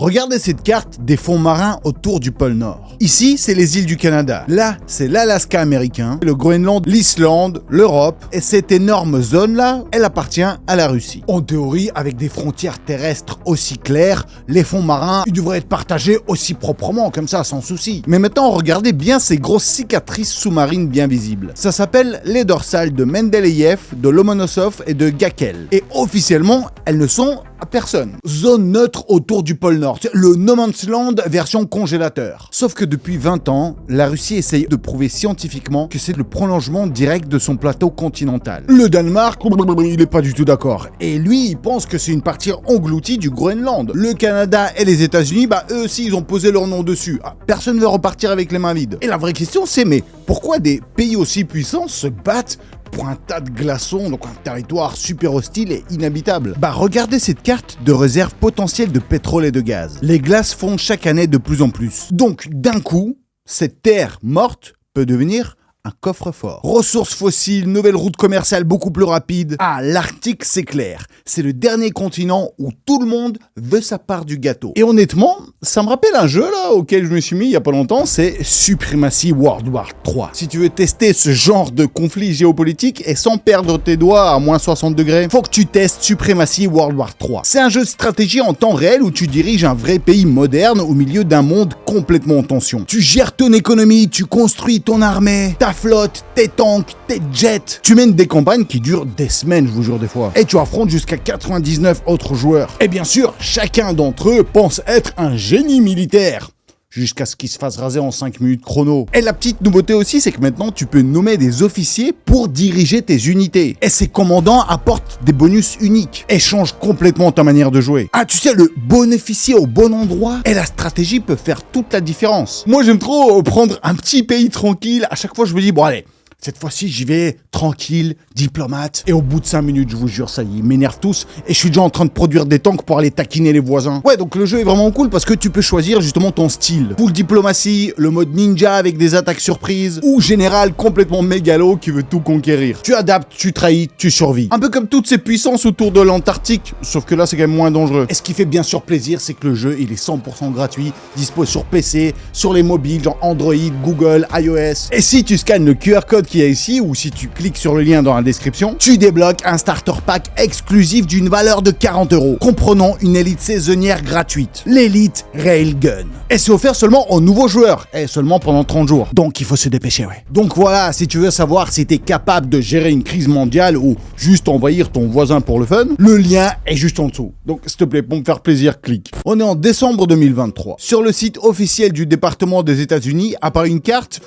Regardez cette carte des fonds marins autour du pôle Nord. Ici, c'est les îles du Canada. Là, c'est l'Alaska américain, le Groenland, l'Islande, l'Europe. Et cette énorme zone-là, elle appartient à la Russie. En théorie, avec des frontières terrestres aussi claires, les fonds marins, ils devraient être partagés aussi proprement, comme ça, sans souci. Mais maintenant, regardez bien ces grosses cicatrices sous-marines bien visibles. Ça s'appelle les dorsales de Mendeleïev, de Lomonosov et de Gakel. Et officiellement, elles ne sont à personne. Zone neutre autour du pôle Nord, le No Man's Land version congélateur. Sauf que depuis 20 ans, la Russie essaye de prouver scientifiquement que c'est le prolongement direct de son plateau continental. Le Danemark, il est pas du tout d'accord. Et lui, il pense que c'est une partie engloutie du Groenland. Le Canada et les États-Unis, eux aussi, ils ont posé leur nom dessus. Personne ne veut repartir avec les mains vides. Et la vraie question, c'est mais pourquoi des pays aussi puissants se battent pour un tas de glaçons, donc un territoire super hostile et inhabitable? Regardez cette carte de réserve potentielle de pétrole et de gaz. Les glaces fondent chaque année de plus en plus. Donc, d'un coup, cette terre morte peut devenir un coffre-fort. Ressources fossiles, nouvelles routes commerciales beaucoup plus rapides. L'Arctique, c'est clair. C'est le dernier continent où tout le monde veut sa part du gâteau. Et honnêtement, ça me rappelle un jeu là auquel je me suis mis il y a pas longtemps, c'est Supremacy World War 3. Si tu veux tester ce genre de conflit géopolitique et sans perdre tes doigts à moins 60 degrés, faut que tu testes Supremacy World War 3. C'est un jeu de stratégie en temps réel où tu diriges un vrai pays moderne au milieu d'un monde complètement en tension. Tu gères ton économie, tu construis ton armée, ta flotte, tes tanks, tes jets. Tu mènes des campagnes qui durent des semaines, je vous jure des fois. Et tu affrontes jusqu'à 99 autres joueurs. Et bien sûr, chacun d'entre eux pense être un génie militaire. Jusqu'à ce qu'il se fasse raser en 5 minutes chrono. Et la petite nouveauté aussi, c'est que maintenant, tu peux nommer des officiers pour diriger tes unités. Et ces commandants apportent des bonus uniques et changent complètement ta manière de jouer. Tu sais, le bon officier au bon endroit et la stratégie peut faire toute la différence. Moi, j'aime trop prendre un petit pays tranquille. À chaque fois, je me dis, bon allez, cette fois-ci, j'y vais tranquille, diplomate. Et au bout de 5 minutes, je vous jure, ça y est, ils m'énervent tous. Et je suis déjà en train de produire des tanks pour aller taquiner les voisins. Ouais, donc le jeu est vraiment cool parce que tu peux choisir justement ton style. Full diplomatie, le mode ninja avec des attaques surprises, ou général complètement mégalo qui veut tout conquérir. Tu adaptes, tu trahis, tu survis. Un peu comme toutes ces puissances autour de l'Antarctique, sauf que là, c'est quand même moins dangereux. Et ce qui fait bien sûr plaisir, c'est que le jeu, il est 100% gratuit, dispo sur PC, sur les mobiles, genre Android, Google, iOS. Et si tu scannes le QR code qu'il y a ici, ou si tu cliques sur le lien dans la description, tu débloques un starter pack exclusif d'une valeur de 40 €, comprenant une élite saisonnière gratuite, l'Elite Railgun. Et c'est offert seulement aux nouveaux joueurs, et seulement pendant 30 jours. Donc il faut se dépêcher, ouais. Donc voilà, si tu veux savoir si t'es capable de gérer une crise mondiale ou juste envahir ton voisin pour le fun, le lien est juste en dessous. Donc s'il te plaît, pour me faire plaisir, clique. On est en décembre 2023. Sur le site officiel du département des États-Unis apparaît une carte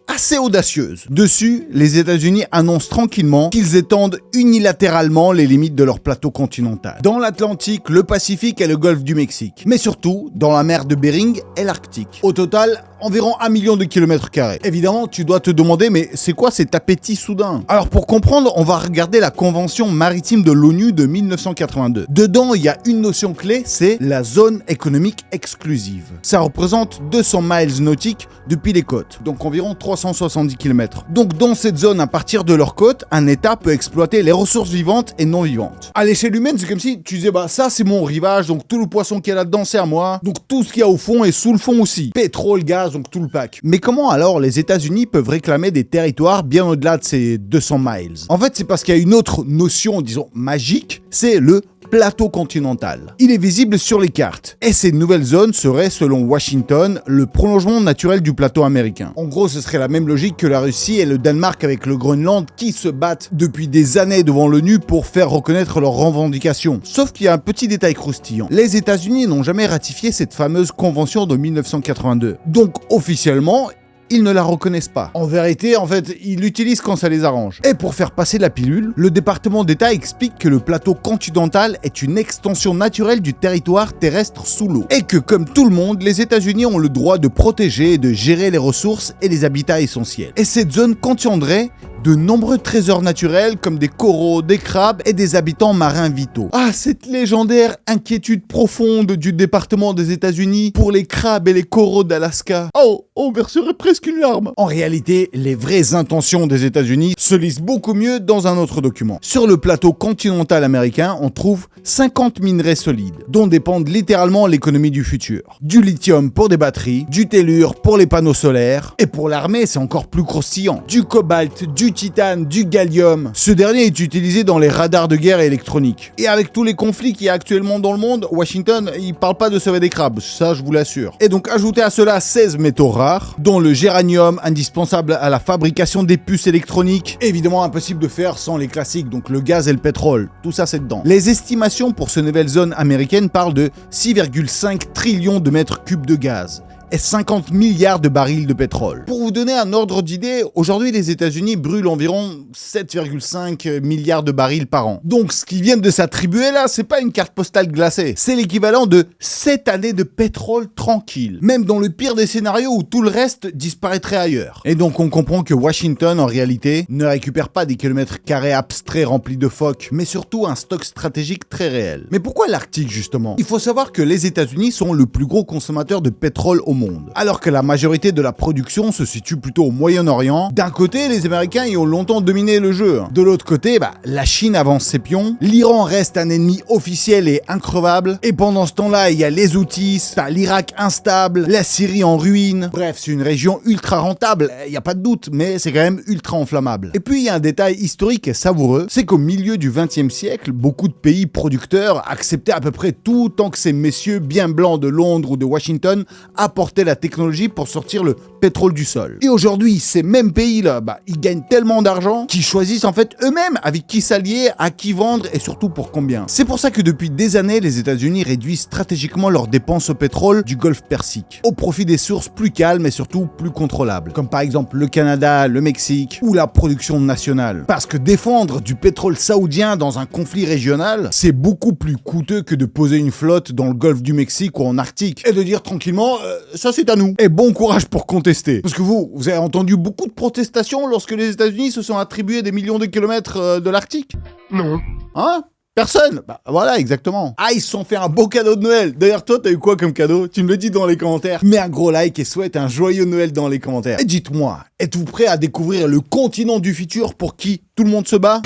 assez audacieuse. Dessus, les États-Unis annoncent tranquillement qu'ils étendent unilatéralement les limites de leur plateau continental. Dans l'Atlantique, le Pacifique et le golfe du Mexique. Mais surtout, dans la mer de Bering et l'Arctique. Au total, environ 1 million de kilomètres carrés. Évidemment, tu dois te demander, mais c'est quoi cet appétit soudain? Alors pour comprendre, on va regarder la Convention maritime de l'ONU de 1982. Dedans, il y a une notion clé, c'est la zone économique exclusive. Ça représente 200 miles nautiques depuis les côtes, donc environ 370 km. Donc dans cette zone, à partir de leurs côtes, un État peut exploiter les ressources vivantes et non vivantes. À l'échelle humaine, c'est comme si tu disais, ça c'est mon rivage, donc tout le poisson qu'il y a là-dedans c'est à moi, donc tout ce qu'il y a au fond et sous le fond aussi. Pétrole, gaz, donc tout le pack. Mais comment alors les États-Unis peuvent réclamer des territoires bien au-delà de ces 200 miles? En fait, c'est parce qu'il y a une autre notion, disons, magique, c'est le plateau continental. Il est visible sur les cartes. Et ces nouvelles zones seraient, selon Washington, le prolongement naturel du plateau américain. En gros, ce serait la même logique que la Russie et le Danemark avec le Groenland qui se battent depuis des années devant l'ONU pour faire reconnaître leurs revendications. Sauf qu'il y a un petit détail croustillant. Les États-Unis n'ont jamais ratifié cette fameuse convention de 1982. Donc, officiellement, ils ne la reconnaissent pas. En vérité, ils l'utilisent quand ça les arrange. Et pour faire passer la pilule, le département d'État explique que le plateau continental est une extension naturelle du territoire terrestre sous l'eau. Et que, comme tout le monde, les États-Unis ont le droit de protéger et de gérer les ressources et les habitats essentiels. Et cette zone contiendrait de nombreux trésors naturels comme des coraux, des crabes et des habitants marins vitaux. Ah, cette légendaire inquiétude profonde du département des États-Unis pour les crabes et les coraux d'Alaska. Oh, on verserait presque une larme. En réalité, les vraies intentions des États-Unis se lisent beaucoup mieux dans un autre document. Sur le plateau continental américain, on trouve 50 minerais solides, dont dépendent littéralement l'économie du futur. Du lithium pour des batteries, du tellure pour les panneaux solaires, et pour l'armée, c'est encore plus croustillant. Du cobalt, du titane, du gallium. Ce dernier est utilisé dans les radars de guerre électroniques. Et avec tous les conflits qu'il y a actuellement dans le monde, Washington, il parle pas de sauver des crabes, ça je vous l'assure. Et donc ajoutez à cela 16 métaux rares, dont le géranium, indispensable à la fabrication des puces électroniques. Évidemment impossible de faire sans les classiques, donc le gaz et le pétrole. Tout ça c'est dedans. Les estimations pour cette nouvelle zone américaine parlent de 6,5 trillions de mètres cubes de gaz et 50 milliards de barils de pétrole. Pour vous donner un ordre d'idée, aujourd'hui les États-Unis brûlent environ 7,5 milliards de barils par an. Donc ce qu'ils viennent de s'attribuer là, c'est pas une carte postale glacée, c'est l'équivalent de 7 années de pétrole tranquille, même dans le pire des scénarios où tout le reste disparaîtrait ailleurs. Et donc on comprend que Washington en réalité ne récupère pas des kilomètres carrés abstraits remplis de phoques, mais surtout un stock stratégique très réel. Mais pourquoi l'Arctique justement? Il faut savoir que les États-Unis sont le plus gros consommateur de pétrole au monde. Alors que la majorité de la production se situe plutôt au Moyen-Orient, d'un côté, les Américains y ont longtemps dominé le jeu. De l'autre côté, la Chine avance ses pions, l'Iran reste un ennemi officiel et increvable, et pendant ce temps-là, il y a les Houthis, l'Irak instable, la Syrie en ruine. Bref, c'est une région ultra rentable, il n'y a pas de doute, mais c'est quand même ultra enflammable. Et puis, il y a un détail historique et savoureux, c'est qu'au milieu du XXe siècle, beaucoup de pays producteurs acceptaient à peu près tout tant que ces messieurs bien blancs de Londres ou de Washington apportaient la technologie pour sortir le pétrole du sol. Et aujourd'hui, ces mêmes pays-là, ils gagnent tellement d'argent qu'ils choisissent en fait eux-mêmes avec qui s'allier, à qui vendre et surtout pour combien. C'est pour ça que depuis des années, les États-Unis réduisent stratégiquement leurs dépenses au pétrole du Golfe Persique, au profit des sources plus calmes et surtout plus contrôlables, comme par exemple le Canada, le Mexique ou la production nationale. Parce que défendre du pétrole saoudien dans un conflit régional, c'est beaucoup plus coûteux que de poser une flotte dans le Golfe du Mexique ou en Arctique et de dire tranquillement ça c'est à nous. Et bon courage pour contester. Parce que vous avez entendu beaucoup de protestations lorsque les États-Unis se sont attribués des millions de kilomètres de l'Arctique? Non. Hein? Personne? Voilà, exactement. Ah, ils se sont fait un beau cadeau de Noël. D'ailleurs, toi, t'as eu quoi comme cadeau? Tu me le dis dans les commentaires. Mets un gros like et souhaite un joyeux Noël dans les commentaires. Et dites-moi, êtes-vous prêt à découvrir le continent du futur pour qui tout le monde se bat?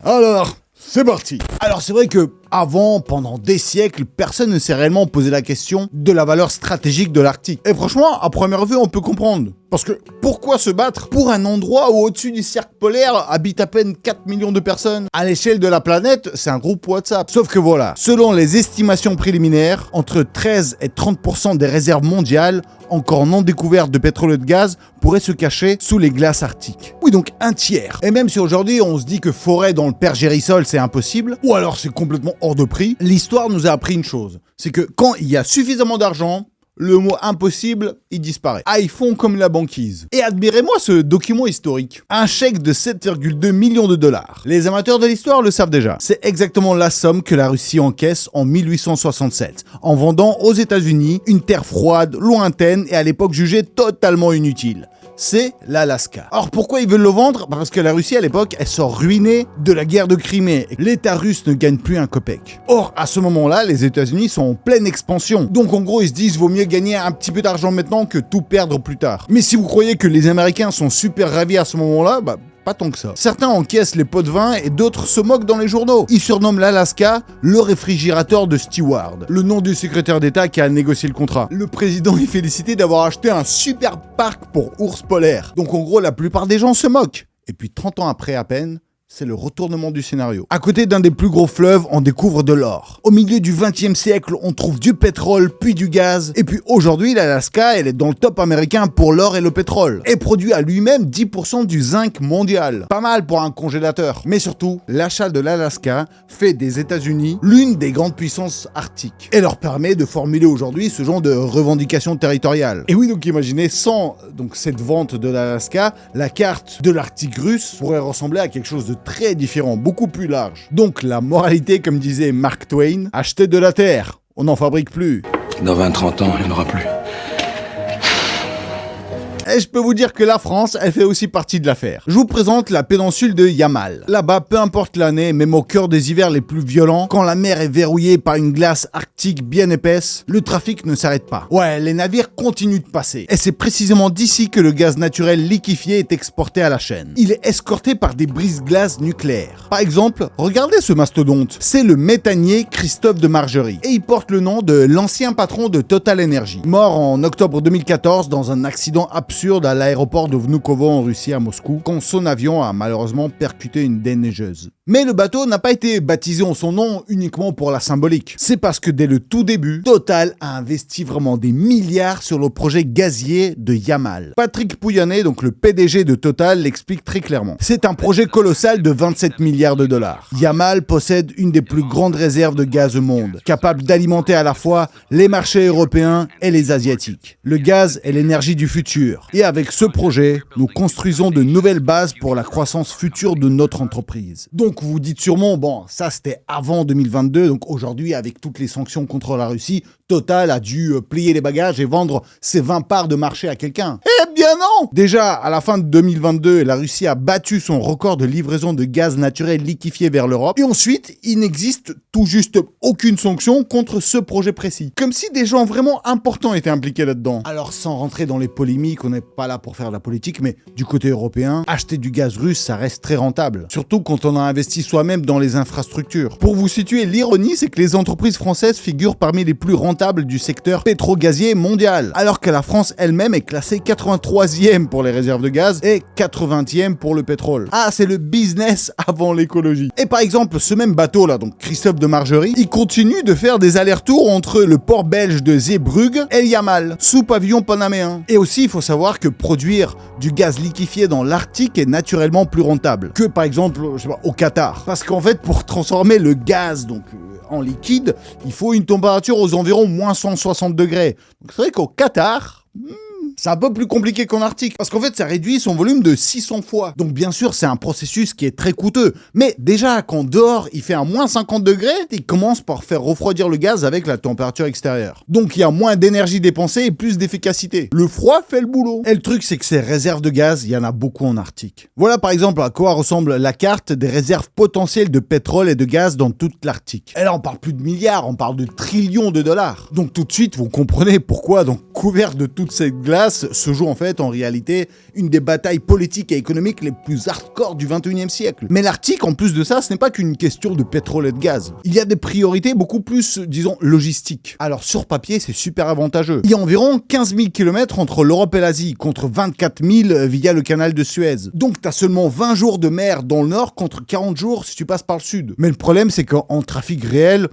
Alors, c'est parti. Alors, c'est vrai que avant, pendant des siècles, personne ne s'est réellement posé la question de la valeur stratégique de l'Arctique. Et franchement, à première vue, on peut comprendre. Parce que pourquoi se battre pour un endroit où au-dessus du cercle polaire habitent à peine 4 millions de personnes? À l'échelle de la planète, c'est un groupe WhatsApp. Sauf que voilà, selon les estimations préliminaires, entre 13 et 30% des réserves mondiales encore non découvertes de pétrole et de gaz pourraient se cacher sous les glaces arctiques. Oui, donc un tiers. Et même si aujourd'hui on se dit que forêt dans le Pergérisol c'est impossible, ou alors c'est complètement hors de prix, l'histoire nous a appris une chose, c'est que quand il y a suffisamment d'argent, le mot impossible, il disparaît. Ah, ils font comme la banquise. Et admirez-moi ce document historique. Un chèque de 7,2 millions de dollars. Les amateurs de l'histoire le savent déjà. C'est exactement la somme que la Russie encaisse en 1867, en vendant aux États-Unis une terre froide, lointaine et à l'époque jugée totalement inutile. C'est l'Alaska. Alors pourquoi ils veulent le vendre? Parce que la Russie à l'époque, elle sort ruinée de la guerre de Crimée. L'État russe ne gagne plus un copec. Or, à ce moment-là, les États-Unis sont en pleine expansion. Donc en gros, ils se disent vaut mieux gagner un petit peu d'argent maintenant que tout perdre plus tard. Mais si vous croyez que les Américains sont super ravis à ce moment-là, pas tant que ça. Certains encaissent les pots de vin et d'autres se moquent dans les journaux. Ils surnomment l'Alaska le réfrigérateur de Stewart, le nom du secrétaire d'État qui a négocié le contrat. Le président est félicité d'avoir acheté un super parc pour ours polaires. Donc en gros, la plupart des gens se moquent. Et puis 30 ans après à peine, c'est le retournement du scénario. À côté d'un des plus gros fleuves, on découvre de l'or. Au milieu du XXe siècle, on trouve du pétrole, puis du gaz. Et puis aujourd'hui, l'Alaska, elle est dans le top américain pour l'or et le pétrole. Et produit à lui-même 10% du zinc mondial. Pas mal pour un congélateur. Mais surtout, l'achat de l'Alaska fait des États-Unis l'une des grandes puissances arctiques. Et leur permet de formuler aujourd'hui ce genre de revendications territoriales. Et oui, donc imaginez, sans cette vente de l'Alaska, la carte de l'Arctique russe pourrait ressembler à quelque chose de très différent, beaucoup plus large. Donc la moralité, comme disait Mark Twain, achetez de la terre, on n'en fabrique plus. Dans 20-30 ans, il n'y en aura plus. Et je peux vous dire que la France, elle fait aussi partie de l'affaire. Je vous présente la péninsule de Yamal. Là-bas, peu importe l'année, même au cœur des hivers les plus violents, quand la mer est verrouillée par une glace arctique bien épaisse, le trafic ne s'arrête pas. Ouais, les navires continuent de passer. Et c'est précisément d'ici que le gaz naturel liquéfié est exporté à la chaîne. Il est escorté par des brise-glaces nucléaires. Par exemple, regardez ce mastodonte. C'est le méthanier Christophe de Margerie. Et il porte le nom de l'ancien patron de Total Energy, mort en octobre 2014 dans un accident absurde à l'aéroport de Vnukovo en Russie à Moscou, quand son avion a malheureusement percuté une déneigeuse. Mais le bateau n'a pas été baptisé en son nom uniquement pour la symbolique. C'est parce que dès le tout début, Total a investi vraiment des milliards sur le projet gazier de Yamal. Patrick Pouyanné, donc le PDG de Total, l'explique très clairement. C'est un projet colossal de 27 milliards de dollars. Yamal possède une des plus grandes réserves de gaz au monde, capable d'alimenter à la fois les marchés européens et les asiatiques. Le gaz est l'énergie du futur. Et avec ce projet, nous construisons de nouvelles bases pour la croissance future de notre entreprise. Donc vous vous dites sûrement, bon, ça c'était avant 2022, donc aujourd'hui avec toutes les sanctions contre la Russie, Total a dû plier les bagages et vendre ses 20 parts de marché à quelqu'un. Eh bien non! Déjà, à la fin de 2022, la Russie a battu son record de livraison de gaz naturel liquéfié vers l'Europe. Et ensuite, il n'existe tout juste aucune sanction contre ce projet précis. Comme si des gens vraiment importants étaient impliqués là-dedans. Alors, sans rentrer dans les polémiques, on n'est pas là pour faire de la politique, mais du côté européen, acheter du gaz russe, ça reste très rentable. Surtout quand on a investi soi-même dans les infrastructures. Pour vous situer, l'ironie, c'est que les entreprises françaises figurent parmi les plus rentables du secteur pétro-gazier mondial, alors que la France elle-même est classée 83e pour les réserves de gaz et 80e pour le pétrole. Ah, c'est le business avant l'écologie. Et par exemple, ce même bateau-là, donc Christophe de Margerie, il continue de faire des allers-retours entre le port belge de Zeebrugge et Yamal, sous pavillon panaméen. Et aussi, il faut savoir que produire du gaz liquéfié dans l'Arctique est naturellement plus rentable que, par exemple, je sais pas, au Qatar. Parce qu'en fait, pour transformer le gaz, donc en liquide, il faut une température aux environs moins 160 degrés. Donc c'est vrai qu'au Qatar, c'est un peu plus compliqué qu'en Arctique, parce qu'en fait, ça réduit son volume de 600 fois. Donc bien sûr, c'est un processus qui est très coûteux. Mais déjà, quand dehors, il fait un moins 50 degrés, il commence par faire refroidir le gaz avec la température extérieure. Donc il y a moins d'énergie dépensée et plus d'efficacité. Le froid fait le boulot. Et le truc, c'est que ces réserves de gaz, il y en a beaucoup en Arctique. Voilà par exemple à quoi ressemble la carte des réserves potentielles de pétrole et de gaz dans toute l'Arctique. Et là, on parle plus de milliards, on parle de trillions de dollars. Donc tout de suite, vous comprenez pourquoi, donc couvert de toute cette glace, se joue en fait, en réalité, une des batailles politiques et économiques les plus hardcore du 21e siècle. Mais l'Arctique, en plus de ça, ce n'est pas qu'une question de pétrole et de gaz. Il y a des priorités beaucoup plus, disons, logistiques. Alors, sur papier, c'est super avantageux. Il y a environ 15 000 km entre l'Europe et l'Asie, contre 24 000 via le canal de Suez. Donc, t'as seulement 20 jours de mer dans le nord contre 40 jours si tu passes par le sud. Mais le problème, c'est qu'en trafic réel,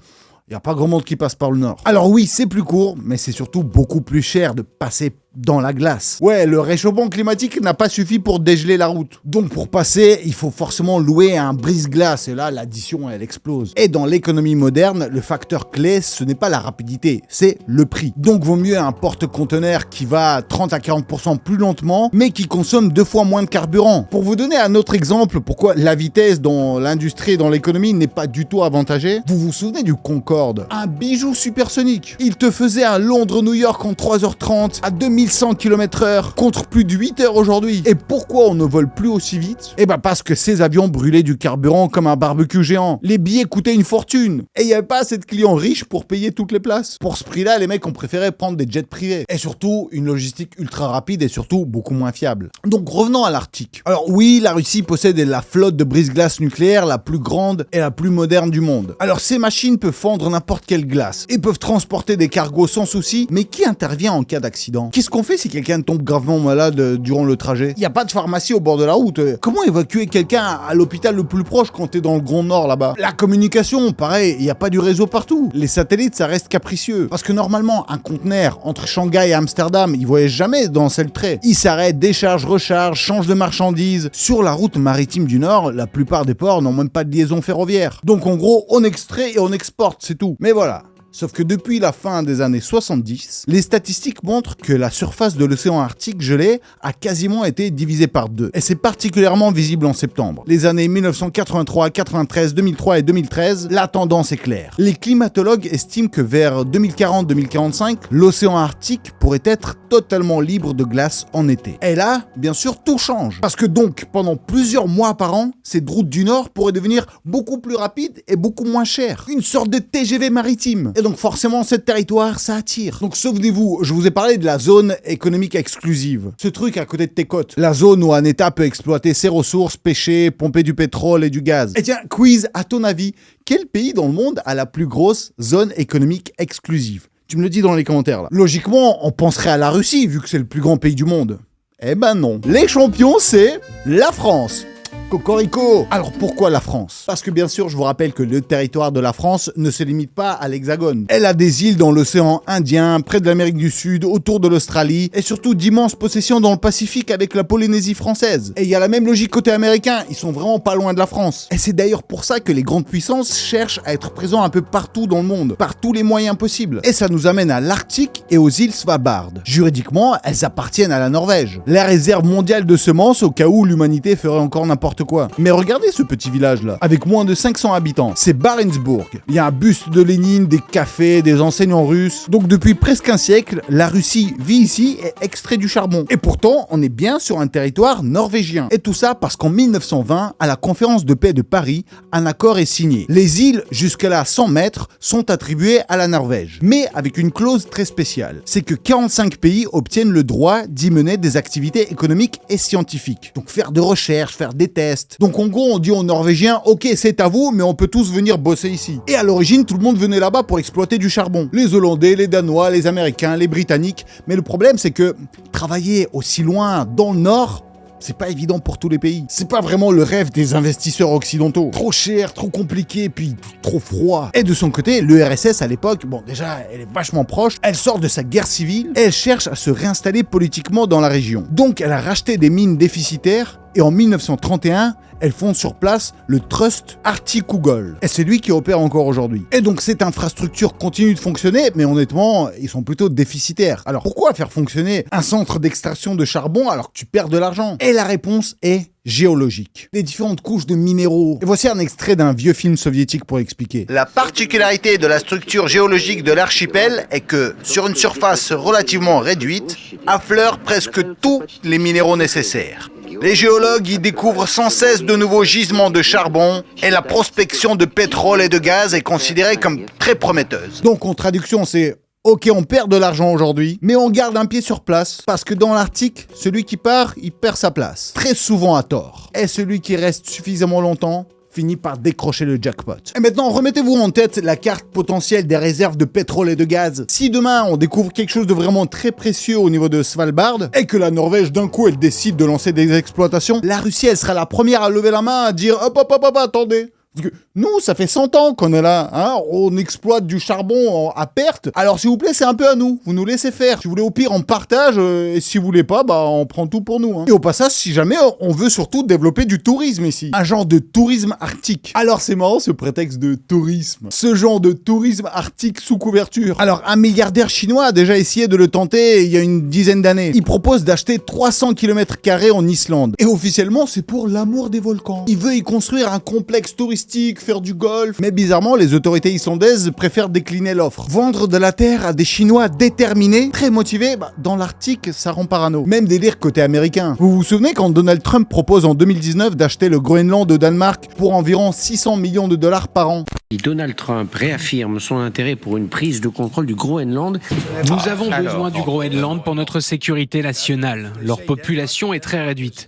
il n'y a pas grand monde qui passe par le nord. Alors oui, c'est plus court, mais c'est surtout beaucoup plus cher de passer dans la glace. Ouais, le réchauffement climatique n'a pas suffi pour dégeler la route. Donc pour passer, il faut forcément louer un brise-glace, et là, l'addition, elle explose. Et dans l'économie moderne, le facteur clé, ce n'est pas la rapidité, c'est le prix. Donc vaut mieux un porte-conteneur qui va 30 à 40% plus lentement, mais qui consomme 2 fois moins de carburant. Pour vous donner un autre exemple, pourquoi la vitesse dans l'industrie et dans l'économie n'est pas du tout avantagée, vous vous souvenez du Concorde, un bijou supersonique. Il te faisait un Londres-New York en 3h30 à 2100 km/h contre plus de 8 heures aujourd'hui. Et pourquoi on ne vole plus aussi vite? Eh ben parce que ces avions brûlaient du carburant comme un barbecue géant. Les billets coûtaient une fortune. Et il n'y avait pas assez de clients riches pour payer toutes les places. Pour ce prix-là, les mecs ont préféré prendre des jets privés. Et surtout, une logistique ultra rapide et surtout beaucoup moins fiable. Donc revenons à l'Arctique. Alors oui, la Russie possède la flotte de brise-glace nucléaire la plus grande et la plus moderne du monde. Alors ces machines peuvent fondre n'importe quelle glace et peuvent transporter des cargos sans souci, mais qui intervient en cas d'accident? Qu'est-ce qu'on fait si quelqu'un tombe gravement malade durant le trajet? Il n'y a pas de pharmacie au bord de la route. Comment évacuer quelqu'un à l'hôpital le plus proche quand t'es dans le Grand Nord là-bas? La communication, pareil, il n'y a pas du réseau partout. Les satellites, ça reste capricieux. Parce que normalement, un conteneur entre Shanghai et Amsterdam, il voyage jamais dans seul trait. Il s'arrête, décharge, recharge, change de marchandises. Sur la route maritime du Nord, la plupart des ports n'ont même pas de liaison ferroviaire. Donc en gros, on extrait et on exporte, c'est tout. Mais voilà. Sauf que depuis la fin des années 70, les statistiques montrent que la surface de l'océan Arctique gelé a quasiment été divisée par 2. Et c'est particulièrement visible en septembre. Les années 1983, 93, 2003 et 2013, la tendance est claire. Les climatologues estiment que vers 2040-2045, l'océan Arctique pourrait être totalement libre de glace en été. Et là, bien sûr, tout change. Parce que donc, pendant plusieurs mois par an, cette route du Nord pourrait devenir beaucoup plus rapide et beaucoup moins chère. Une sorte de TGV maritime. Et donc forcément, ce territoire, ça attire. Donc souvenez-vous, je vous ai parlé de la zone économique exclusive. Ce truc à côté de tes côtes. La zone où un État peut exploiter ses ressources, pêcher, pomper du pétrole et du gaz. Et tiens, quiz, à ton avis, quel pays dans le monde a la plus grosse zone économique exclusive? Tu me le dis dans les commentaires là. Logiquement, on penserait à la Russie, vu que c'est le plus grand pays du monde. Eh ben non. Les champions, c'est la France. Cocorico! Alors pourquoi la France? Parce que bien sûr, je vous rappelle que le territoire de la France ne se limite pas à l'Hexagone. Elle a des îles dans l'océan Indien, près de l'Amérique du Sud, autour de l'Australie, et surtout d'immenses possessions dans le Pacifique avec la Polynésie française. Et il y a la même logique côté américain, ils sont vraiment pas loin de la France. Et c'est d'ailleurs pour ça que les grandes puissances cherchent à être présents un peu partout dans le monde, par tous les moyens possibles. Et ça nous amène à l'Arctique et aux îles Svalbard. Juridiquement, elles appartiennent à la Norvège. La réserve mondiale de semences au cas où l'humanité ferait encore n'importe quoi. Mais regardez ce petit village là, avec moins de 500 habitants, c'est Barentsburg. Il y a un buste de Lénine, des cafés, des enseignants russes. Donc depuis presque un siècle, la Russie vit ici et extrait du charbon. Et pourtant, on est bien sur un territoire norvégien. Et tout ça parce qu'en 1920, à la conférence de paix de Paris, un accord est signé. Les îles jusque-là 100 mètres sont attribuées à la Norvège. Mais avec une clause très spéciale. C'est que 45 pays obtiennent le droit d'y mener des activités économiques et scientifiques. Donc faire de recherche, faire des tests. Donc en gros, on dit aux Norvégiens, ok, c'est à vous, mais on peut tous venir bosser ici. Et à l'origine, tout le monde venait là-bas pour exploiter du charbon. Les Hollandais, les Danois, les Américains, les Britanniques. Mais le problème, c'est que travailler aussi loin dans le Nord, c'est pas évident pour tous les pays. C'est pas vraiment le rêve des investisseurs occidentaux. Trop cher, trop compliqué, puis trop froid. Et de son côté, l'URSS à l'époque, bon déjà, elle est vachement proche, elle sort de sa guerre civile, et elle cherche à se réinstaller politiquement dans la région. Donc elle a racheté des mines déficitaires, et en 1931, elle fonde sur place le Trust Arktikugol. Et c'est lui qui opère encore aujourd'hui. Et donc cette infrastructure continue de fonctionner, mais honnêtement, ils sont plutôt déficitaires. Alors pourquoi faire fonctionner un centre d'extraction de charbon alors que tu perds de l'argent? Et la réponse est géologique. Les différentes couches de minéraux. Et voici un extrait d'un vieux film soviétique pour expliquer. La particularité de la structure géologique de l'archipel est que, sur une surface relativement réduite, affleurent presque tous les minéraux nécessaires. Les géologues y découvrent sans cesse de nouveaux gisements de charbon et la prospection de pétrole et de gaz est considérée comme très prometteuse. Donc en traduction, c'est ok, on perd de l'argent aujourd'hui, mais on garde un pied sur place, parce que dans l'Arctique, celui qui part, il perd sa place. Très souvent à tort. Et celui qui reste suffisamment longtemps finit par décrocher le jackpot. Et maintenant, remettez-vous en tête la carte potentielle des réserves de pétrole et de gaz. Si demain, on découvre quelque chose de vraiment très précieux au niveau de Svalbard, et que la Norvège, d'un coup, elle décide de lancer des exploitations, la Russie, elle sera la première à lever la main, à dire « Hop, hop, hop, hop, attendez !» Parce que nous, ça fait 100 ans qu'on est là, hein, on exploite du charbon à perte. Alors s'il vous plaît, c'est un peu à nous, vous nous laissez faire. Si vous voulez au pire, on partage, et si vous voulez pas, bah on prend tout pour nous. Hein. Et au passage, si jamais, on veut surtout développer du tourisme ici. Un genre de tourisme arctique. Alors c'est marrant ce prétexte de tourisme. Ce genre de tourisme arctique sous couverture. Alors un milliardaire chinois a déjà essayé de le tenter il y a une dizaine d'années. Il propose d'acheter 300 km² en Islande. Et officiellement, c'est pour l'amour des volcans. Il veut y construire un complexe touristique, faire du golf. Mais bizarrement, les autorités islandaises préfèrent décliner l'offre. Vendre de la terre à des Chinois déterminés, très motivés, dans l'Arctique, ça rend parano. Même délire côté américain. Vous vous souvenez quand Donald Trump propose en 2019 d'acheter le Groenland au Danemark pour environ 600 millions de dollars par an? Donald Trump réaffirme son intérêt pour une prise de contrôle du Groenland. Nous avons besoin du Groenland pour notre sécurité nationale. Leur population est très réduite.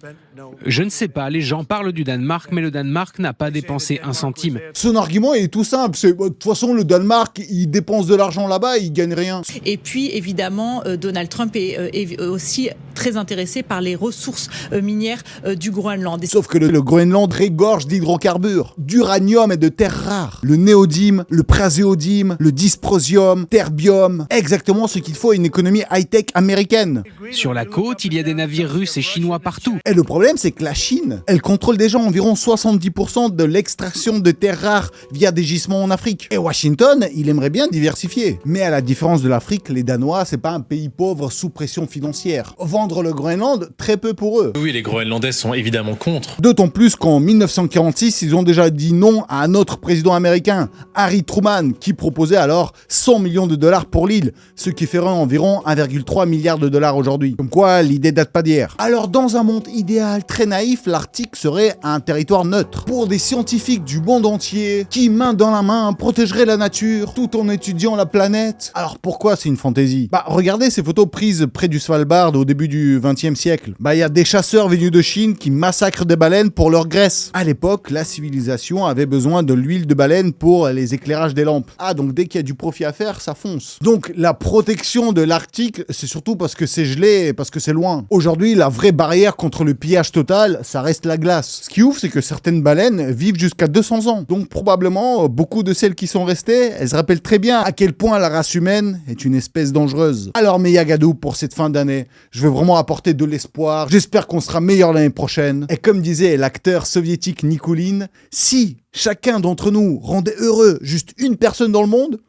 Je ne sais pas, les gens parlent du Danemark, mais le Danemark n'a pas dépensé un centime. Son argument est tout simple, c'est de toute façon le Danemark, il dépense de l'argent là-bas, il gagne rien. Et puis évidemment, Donald Trump est aussi très intéressés par les ressources minières du Groenland. Sauf que le Groenland régorge d'hydrocarbures, d'uranium et de terres rares. Le néodyme, le praséodyme, le dysprosium, terbium, exactement ce qu'il faut à une économie high-tech américaine. Sur la côte, il y a des navires russes et chinois partout. Et le problème, c'est que la Chine, elle contrôle déjà environ 70% de l'extraction de terres rares via des gisements en Afrique. Et Washington, il aimerait bien diversifier. Mais à la différence de l'Afrique, les Danois, c'est pas un pays pauvre sous pression financière. Vendre le Groenland, très peu pour eux. Oui, les Groenlandais sont évidemment contre. D'autant plus qu'en 1946, ils ont déjà dit non à un autre président américain, Harry Truman, qui proposait alors 100 millions de dollars pour l'île, ce qui ferait environ 1,3 milliard de dollars aujourd'hui. Comme quoi, l'idée date pas d'hier. Alors, dans un monde idéal très naïf, l'Arctique serait un territoire neutre. Pour des scientifiques du monde entier, qui, main dans la main, protégeraient la nature, tout en étudiant la planète. Alors pourquoi c'est une fantaisie? Regardez ces photos prises près du Svalbard au début du XXe siècle. Il y a des chasseurs venus de Chine qui massacrent des baleines pour leur graisse. À l'époque, la civilisation avait besoin de l'huile de baleine pour les éclairages des lampes. Donc dès qu'il y a du profit à faire, ça fonce. Donc la protection de l'Arctique, c'est surtout parce que c'est gelé et parce que c'est loin. Aujourd'hui, la vraie barrière contre le pillage total, ça reste la glace. Ce qui est ouf, c'est que certaines baleines vivent jusqu'à 200 ans. Donc probablement, beaucoup de celles qui sont restées, elles se rappellent très bien à quel point la race humaine est une espèce dangereuse. Alors mes Yagadou, pour cette fin d'année, je veux vraiment apporter de l'espoir. J'espère qu'on sera meilleur l'année prochaine. Et comme disait l'acteur soviétique Nikulin, si chacun d'entre nous rendait heureux juste une personne dans le monde,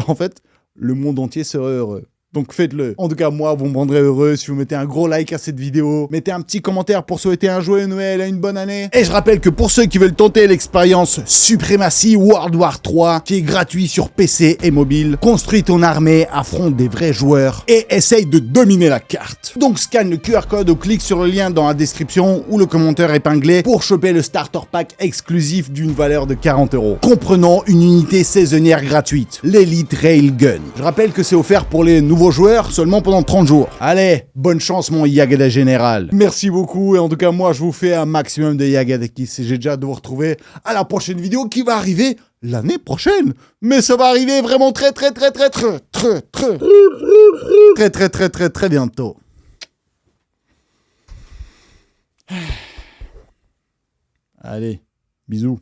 en fait, le monde entier serait heureux. Donc faites-le. En tout cas, moi, vous me rendrez heureux si vous mettez un gros like à cette vidéo. Mettez un petit commentaire pour souhaiter un joyeux Noël et une bonne année. Et je rappelle que pour ceux qui veulent tenter l'expérience Supremacy World War 3, qui est gratuit sur PC et mobile, construis ton armée, affronte des vrais joueurs et essaye de dominer la carte. Donc scanne le QR code ou clique sur le lien dans la description ou le commentaire épinglé pour choper le starter pack exclusif d'une valeur de 40 €, comprenant une unité saisonnière gratuite, l'Elite Railgun. Je rappelle que c'est offert pour les nouveaux joueurs seulement pendant 30 jours. Allez, bonne chance mon Yagada général. Merci beaucoup et en tout cas moi je vous fais un maximum de Yagada Kiss et j'ai déjà hâte de vous retrouver à la prochaine vidéo qui va arriver l'année prochaine. Mais ça va arriver vraiment très bientôt. Allez, bisous.